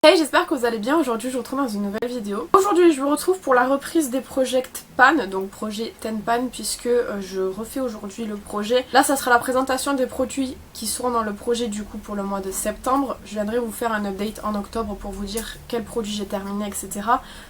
Hey, j'espère que vous allez bien. Aujourd'hui je vous retrouve dans une nouvelle vidéo. Aujourd'hui je vous retrouve pour la reprise des Project Pan, donc projet Ten Pan, puisque je refais aujourd'hui le projet. Là ça sera la présentation des produits qui seront dans le projet du coup pour le mois de septembre. Je viendrai vous faire un update en octobre pour vous dire quels produits j'ai terminé, etc.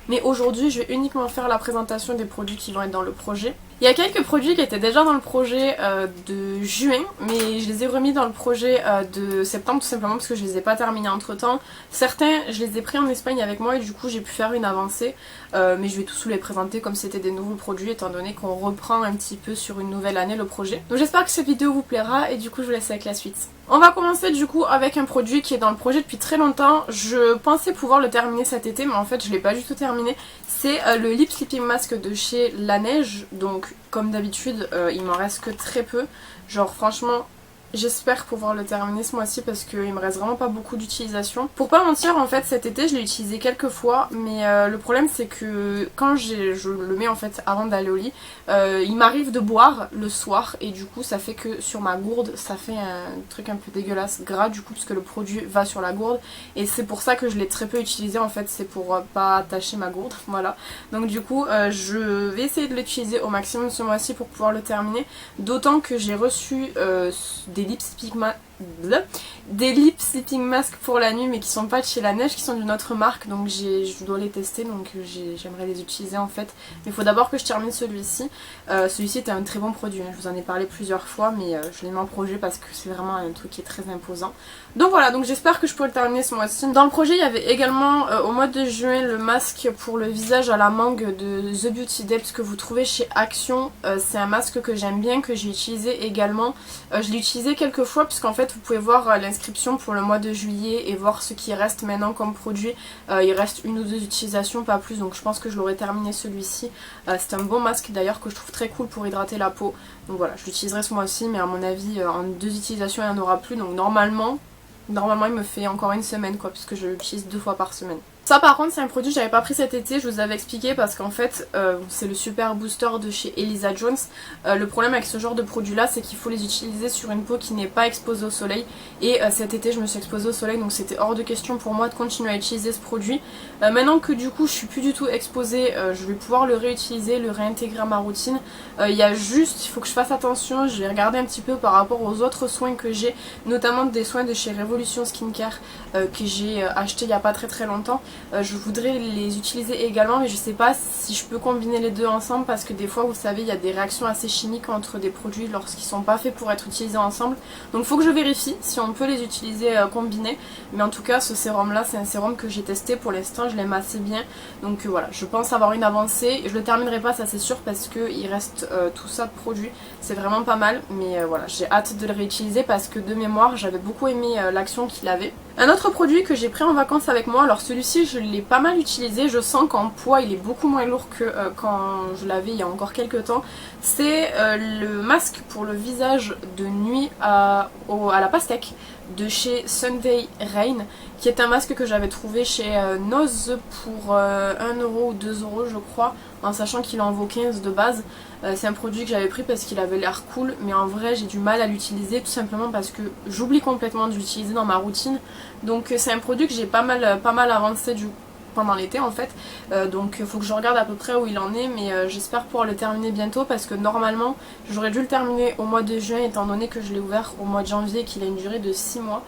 Mais aujourd'hui je vais uniquement faire la présentation des produits qui vont être dans le projet. Il y a quelques produits qui étaient déjà dans le projet de juin, mais je les ai remis dans le projet de septembre tout simplement parce que je les ai pas terminés entre temps. Certains je les ai pris en Espagne avec moi et du coup j'ai pu faire une avancée, mais je vais tous vous les présenter comme c'était des nouveaux produits étant donné qu'on reprend un petit peu sur une nouvelle année le projet. Donc j'espère que cette vidéo vous plaira et du coup je vous laisse avec la suite. On va commencer du coup avec un produit qui est dans le projet depuis très longtemps. Je pensais pouvoir le terminer cet été mais en fait je l'ai pas du tout terminé. C'est le Lip Sleeping Mask de chez La Neige. Donc comme d'habitude il m'en reste que très peu. Genre franchement j'espère pouvoir le terminer ce mois-ci parce qu'il me reste vraiment pas beaucoup d'utilisation. Pour pas mentir en fait cet été je l'ai utilisé quelques fois mais le problème c'est que quand je le mets en fait avant d'aller au lit, il m'arrive de boire le soir et du coup ça fait que sur ma gourde ça fait un truc un peu dégueulasse gras du coup parce que le produit va sur la gourde et c'est pour ça que je l'ai très peu utilisé en fait, c'est pour pas attacher ma gourde, voilà. Donc du coup je vais essayer de l'utiliser au maximum ce mois-ci pour pouvoir le terminer, d'autant que j'ai reçu des lip sleeping masks pour la nuit mais qui sont pas de chez La Neige, qui sont d'une autre marque, donc je dois les tester, donc j'aimerais les utiliser en fait, mais il faut d'abord que je termine celui-ci. Celui-ci était un très bon produit, hein. Je vous en ai parlé plusieurs fois mais je l'ai mis en projet parce que c'est vraiment un truc qui est très imposant. Donc voilà, donc j'espère que je pourrai le terminer ce mois-ci. Dans le projet il y avait également au mois de juin le masque pour le visage à la mangue de The Beauty Depth que vous trouvez chez Action. C'est un masque que j'aime bien, que j'ai utilisé également. Je l'ai utilisé quelques fois puisqu'en fait vous pouvez voir l'inscription pour le mois de juillet et voir ce qui reste maintenant comme produit. Il reste une ou deux utilisations, pas plus, donc je pense que je l'aurai terminé celui-ci. C'est un bon masque d'ailleurs que je trouve très cool pour hydrater la peau. Donc voilà, je l'utiliserai ce mois-ci mais à mon avis en deux utilisations il n'y en aura plus, donc normalement il me fait encore une semaine quoi, puisque je l'utilise 2 fois par semaine. Ça par contre c'est un produit que j'avais pas pris cet été, je vous avais expliqué parce qu'en fait c'est le super booster de chez Elisa Jones. Le problème avec ce genre de produit là c'est qu'il faut les utiliser sur une peau qui n'est pas exposée au soleil et cet été je me suis exposée au soleil donc c'était hors de question pour moi de continuer à utiliser ce produit. Maintenant que du coup je suis plus du tout exposée, je vais pouvoir le réutiliser, le réintégrer à ma routine. Il y a juste, il faut que je fasse attention, je vais regarder un petit peu par rapport aux autres soins que j'ai, notamment des soins de chez Revolution Skincare que j'ai acheté il n'y a pas très longtemps. Je voudrais les utiliser également mais je sais pas si je peux combiner les deux ensemble parce que des fois vous savez il y a des réactions assez chimiques entre des produits lorsqu'ils sont pas faits pour être utilisés ensemble, donc il faut que je vérifie si on peut les utiliser combinés. Mais en tout cas ce sérum là c'est un sérum que j'ai testé, pour l'instant je l'aime assez bien, donc voilà, je pense avoir une avancée. Je le terminerai pas ça c'est sûr parce qu'il reste tout ça de produits, c'est vraiment pas mal, mais voilà j'ai hâte de le réutiliser parce que de mémoire j'avais beaucoup aimé l'action qu'il avait. Un autre produit que j'ai pris en vacances avec moi, alors celui-ci je l'ai pas mal utilisé, je sens qu'en poids il est beaucoup moins lourd que quand je l'avais il y a encore quelques temps. C'est le masque pour le visage de nuit à la pastèque de chez Sunday Rain, qui est un masque que j'avais trouvé chez Noz pour 1€ ou 2€ je crois, en sachant qu'il en vaut 15 de base. C'est un produit que j'avais pris parce qu'il avait l'air cool, mais en vrai j'ai du mal à l'utiliser tout simplement parce que j'oublie complètement de l'utiliser dans ma routine. Donc c'est un produit que j'ai pas mal avancé pendant l'été en fait, donc il faut que je regarde à peu près où il en est, mais j'espère pouvoir le terminer bientôt parce que normalement j'aurais dû le terminer au mois de juin étant donné que je l'ai ouvert au mois de janvier et qu'il a une durée de 6 mois.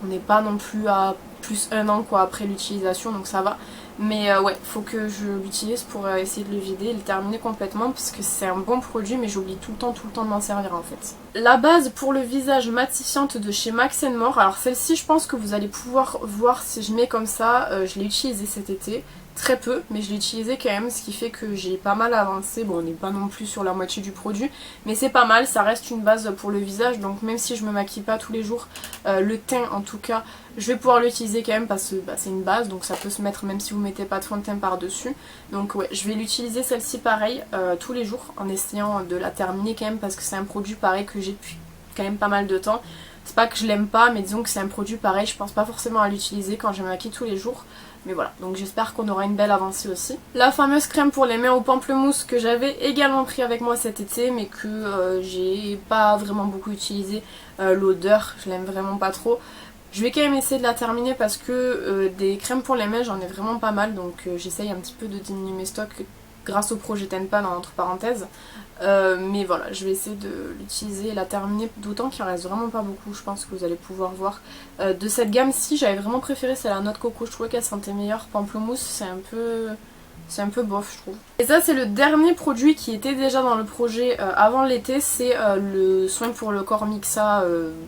On n'est pas non plus à plus 1 an quoi après l'utilisation, donc ça va. Mais ouais, faut que je l'utilise pour essayer de le vider et le terminer complètement parce que c'est un bon produit mais j'oublie tout le temps de m'en servir en fait. La base pour le visage matifiante de chez Max More, alors celle-ci je pense que vous allez pouvoir voir si je mets comme ça, je l'ai utilisée cet été. Très peu, mais je l'ai utilisé quand même, ce qui fait que j'ai pas mal avancé. Bon, on n'est pas non plus sur la moitié du produit, mais c'est pas mal, ça reste une base pour le visage, donc même si je me maquille pas tous les jours, le teint en tout cas, je vais pouvoir l'utiliser quand même parce que c'est une base, donc ça peut se mettre même si vous mettez pas de fond de teint par dessus. Donc ouais, je vais l'utiliser celle-ci pareil tous les jours en essayant de la terminer quand même parce que c'est un produit pareil que j'ai depuis quand même pas mal de temps. C'est pas que je l'aime pas, mais disons que c'est un produit pareil, je pense pas forcément à l'utiliser quand je me maquille tous les jours. Mais voilà, donc j'espère qu'on aura une belle avancée aussi. La fameuse crème pour les mains au pamplemousse que j'avais également pris avec moi cet été, mais que j'ai pas vraiment beaucoup utilisé. L'odeur, je l'aime vraiment pas trop. Je vais quand même essayer de la terminer parce que des crèmes pour les mains j'en ai vraiment pas mal, donc j'essaye un petit peu de diminuer mes stocks grâce au projet Tenpan entre parenthèses. Mais voilà, je vais essayer de l'utiliser et la terminer, d'autant qu'il en reste vraiment pas beaucoup, je pense que vous allez pouvoir voir. De cette gamme-ci, j'avais vraiment préféré, c'est la noix de coco, je trouvais qu'elle sentait meilleure. Pamplemousse, c'est un peu bof, je trouve. Et ça, c'est le dernier produit qui était déjà dans le projet avant l'été, c'est le soin pour le corps Mixa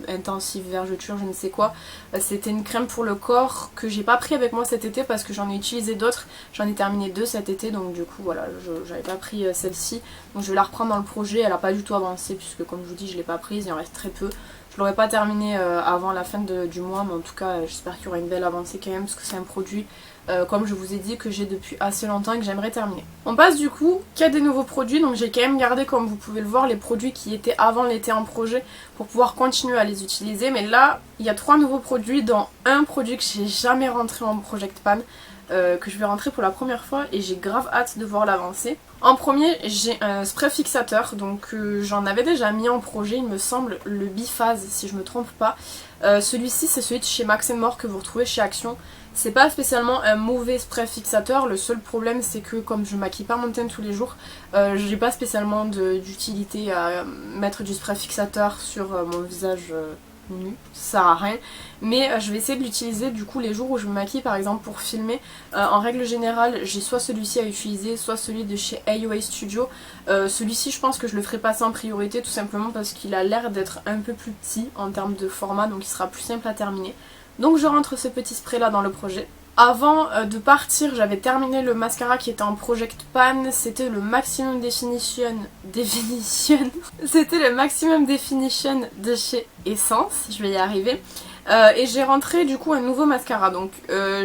intensif vergeture, je ne sais quoi. C'était une crème pour le corps que j'ai pas pris avec moi cet été parce que j'en ai utilisé d'autres. J'en ai terminé 2 cet été, donc du coup voilà, j'avais pas pris celle-ci. Donc je vais la reprendre dans le projet, elle a pas du tout avancé puisque comme je vous dis, je l'ai pas prise, il en reste très peu. Je l'aurais pas terminé avant la fin du mois, mais en tout cas j'espère qu'il y aura une belle avancée quand même parce que c'est un produit, comme je vous ai dit, que j'ai depuis assez longtemps et que j'aimerais terminer. On passe du coup qu'à des nouveaux produits, donc j'ai quand même gardé, comme vous pouvez le voir, les produits qui étaient avant l'été en projet pour pouvoir continuer à les utiliser. Mais là, il y a 3 nouveaux produits, dont un produit que j'ai jamais rentré en Project Pan, que je vais rentrer pour la première fois et j'ai grave hâte de voir l'avancée. En premier, j'ai un spray fixateur, donc j'en avais déjà mis en projet, il me semble, le Biphase si je me trompe pas. Celui-ci, c'est celui de chez Max & More que vous retrouvez chez Action. C'est pas spécialement un mauvais spray fixateur, le seul problème c'est que comme je maquille pas mon teint tous les jours, j'ai pas spécialement d'utilité à mettre du spray fixateur sur mon visage nu, ça sert à rien. Mais je vais essayer de l'utiliser du coup les jours où je me maquille, par exemple pour filmer. En règle générale, j'ai soit celui-ci à utiliser, soit celui de chez AOA Studio. Celui-ci, je pense que je le ferai passer en priorité tout simplement parce qu'il a l'air d'être un peu plus petit en termes de format, donc il sera plus simple à terminer. Donc je rentre ce petit spray là dans le projet. Avant de partir, j'avais terminé le mascara qui était en Project Pan, c'était le Maximum Definition c'était le Maximum Definition de chez Essence, je vais y arriver. Et j'ai rentré du coup un nouveau mascara, donc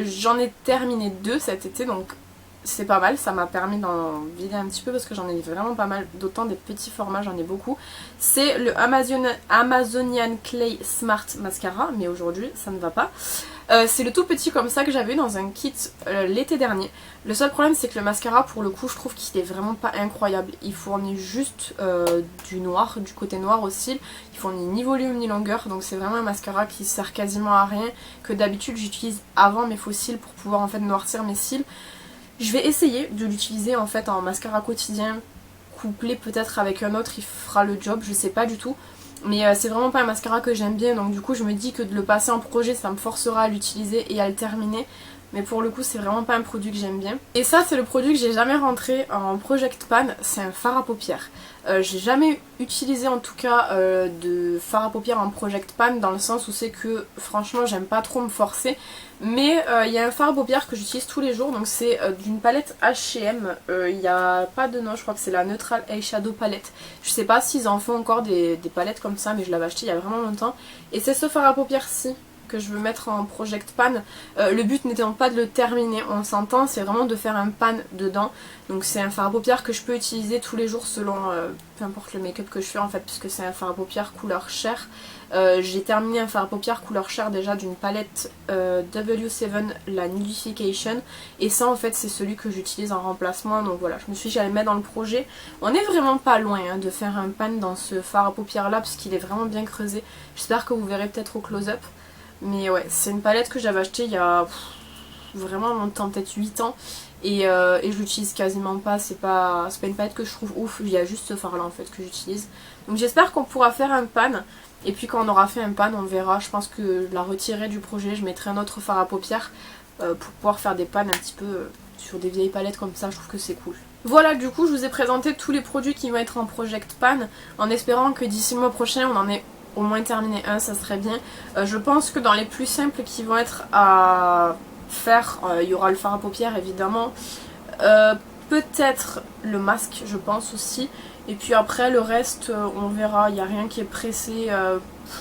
j'en ai terminé 2 cet été, donc c'est pas mal, ça m'a permis d'en vider un petit peu parce que j'en ai vraiment pas mal, d'autant des petits formats, j'en ai beaucoup. C'est le Amazonian Clay Smart Mascara, mais aujourd'hui ça ne va pas. C'est le tout petit comme ça que j'avais eu dans un kit l'été dernier. Le seul problème c'est que le mascara pour le coup je trouve qu'il est vraiment pas incroyable. Il fournit juste du noir, du côté noir au cils. Il fournit ni volume ni longueur, donc c'est vraiment un mascara qui sert quasiment à rien, que d'habitude j'utilise avant mes faux cils pour pouvoir en fait noircir mes cils. Je vais essayer de l'utiliser en fait en mascara quotidien, couplé peut-être avec un autre, il fera le job, je sais pas du tout. Mais c'est vraiment pas un mascara que j'aime bien, donc du coup je me dis que de le passer en projet ça me forcera à l'utiliser et à le terminer. Mais pour le coup c'est vraiment pas un produit que j'aime bien. Et ça c'est le produit que j'ai jamais rentré en Project Pan, c'est un fard à paupières. J'ai jamais utilisé en tout cas de fard à paupières en Project Pan, dans le sens où c'est que franchement j'aime pas trop me forcer. Mais il y a un fard à paupières que j'utilise tous les jours, donc c'est d'une palette H&M. Il n'y a pas de nom, je crois que c'est la Neutral Eyeshadow Palette. Je sais pas s'ils en font encore des palettes comme ça, mais je l'avais acheté il y a vraiment longtemps. Et c'est ce fard à paupières-ci que je veux mettre en Project Pan. Le but n'étant pas de le terminer, on s'entend, c'est vraiment de faire un pan dedans. Donc c'est un fard à paupières que je peux utiliser tous les jours selon peu importe le make-up que je fais en fait, puisque c'est un fard à paupières couleur chair. J'ai terminé un fard à paupières couleur chair déjà d'une palette W7, la Nudification, et ça en fait c'est celui que j'utilise en remplacement, donc voilà, je me suis dit j'allais le mettre dans le projet. On est vraiment pas loin hein, de faire un pan dans ce fard à paupières là, parce qu'il est vraiment bien creusé. J'espère que vous verrez peut-être au close-up. Mais ouais, c'est une palette que j'avais achetée il y a vraiment longtemps, peut-être 8 ans. Et je l'utilise quasiment pas, c'est pas une palette que je trouve ouf, il y a juste ce fard là en fait que j'utilise. Donc j'espère qu'on pourra faire un pan. Et puis quand on aura fait un pan, on verra, je pense que je la retirerai du projet, je mettrai un autre fard à paupières pour pouvoir faire des pans un petit peu sur des vieilles palettes comme ça, je trouve que c'est cool. Voilà, du coup je vous ai présenté tous les produits qui vont être en Project Pan, en espérant que d'ici le mois prochain on en ait au moins terminer un, ça serait bien. Je pense que dans les plus simples qui vont être à faire, il y aura le fard à paupières évidemment, peut-être le masque je pense aussi, et puis après le reste on verra, il n'y a rien qui est pressé.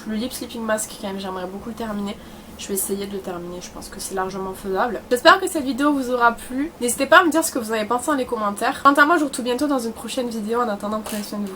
Le lip sleeping mask quand même j'aimerais beaucoup le terminer. Je vais essayer de le terminer, je pense que c'est largement faisable. J'espère que cette vidéo vous aura plu. N'hésitez pas à me dire ce que vous en avez pensé dans les commentaires. Quant à moi, je vous retrouve bientôt dans une prochaine vidéo. En attendant, prenez soin de vous.